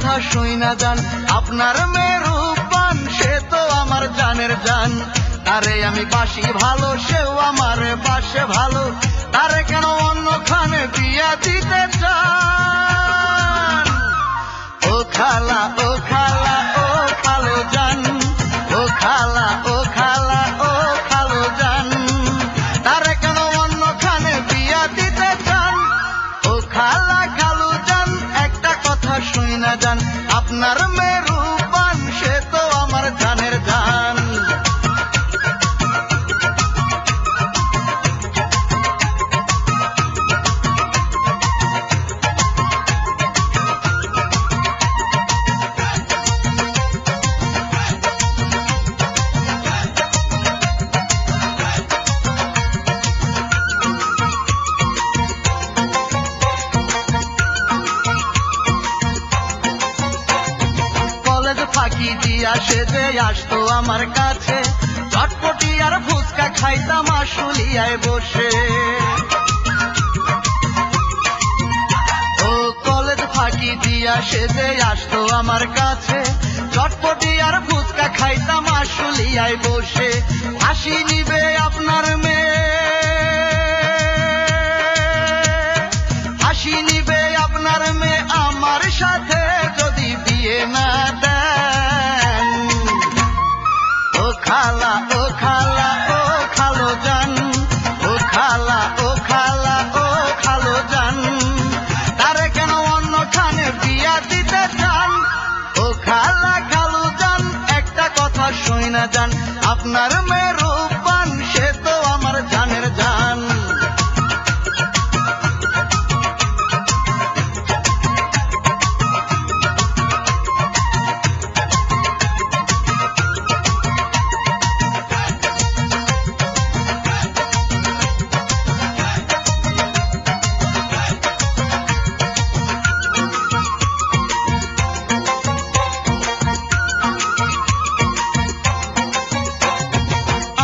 কথা শুই না যান, আপনার মেয়ে রূপবান সে তো আমার জানের জান। তারে আমি বাসি ভালো, সেও আমার বাসে ভালো, তারে কেন অন্যখানে বিয়া দিতে চান? ও খালা ও খালা ও খালো জান, ও খালা ও খালা ও খালো জান, তারে কেন অন্যখানে বিয়া দিতে চান? ও খালা খালু জান একটা কথা শুই না যান, আপনার মেয়ে রূপবান সে তো আমার জানের জান। ফাঁকি দিয়া সে যে আসতো আমার কাছে, চটপটি আর ফুচকা খাইতাম আশুলিয়ায় বসে। ও কলেজ ফাঁকি দিয়া সে যে আসতো আমার কাছে, চটপটি আর ফুচকা খাইতাম আশুলিয়ায় বসে। হাসি নিবে আপনার মেয়ে, হাসি নিবে আপনার মেয়ে আমার সাথে যদি বিয়ে না দেন। ও খালা ও খালা ও খালো জান, ও খালা ও খালা ও খালো জান, তারে কেন অন্যখানে বিয়া দিতে চান? ও খালা খালু জান একটা কথা শুই না যান, আপনার মেয়ে রূপবান সে তো আমার জানের জান।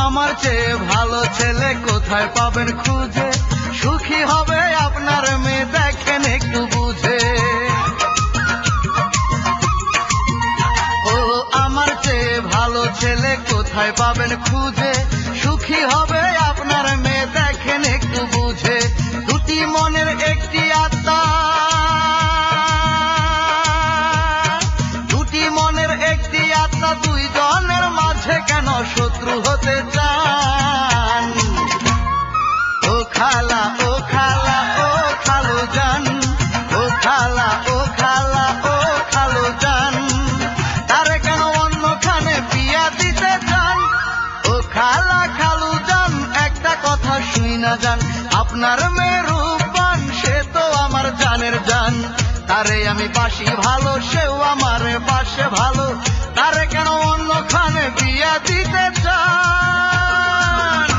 আমার চেয়ে ভালো ছেলে কোথায় পাবেন খুঁজে, সুখী হবে আপনার মেয়ে দেখেন একটু বুঝে। ও আমার চেয়ে ভালো ছেলে কোথায় পাবেন খুঁজে, সুখী হবে আপনার মেয়ে দেখেন একটু বুঝে। দুটি মনের একটি আত্মা, দুটি মনের একটি আত্মা, দুই জনের মাঝে কেন শত্রু হতে চান? ও খালা ও খালা ও খালো জান, ও খালা ও খালা ও খালো জান, তারে কেন অন্যখানে বিয়া দিতে চান? ও খালা খালু জান একটা কথা শুই না যান, আপনার মেয়ে রূপবান সে তো আমার জানের জান। তারে আমি বাসি ভালো, সেও আমার বাসে ভালো, তারে কেন অন্যখানে বিয়া দিতে চান?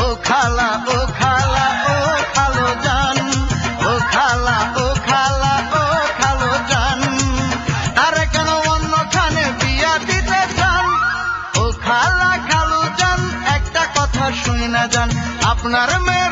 ও খালা ও খালা ও খালো জান, ও খালা ও খালা ও খালো জান, তারে কেন অন্যখানে বিয়া দিতে চান? ও খালা খালু জান একটা কথা শুই না যান, আপনার মেয়ে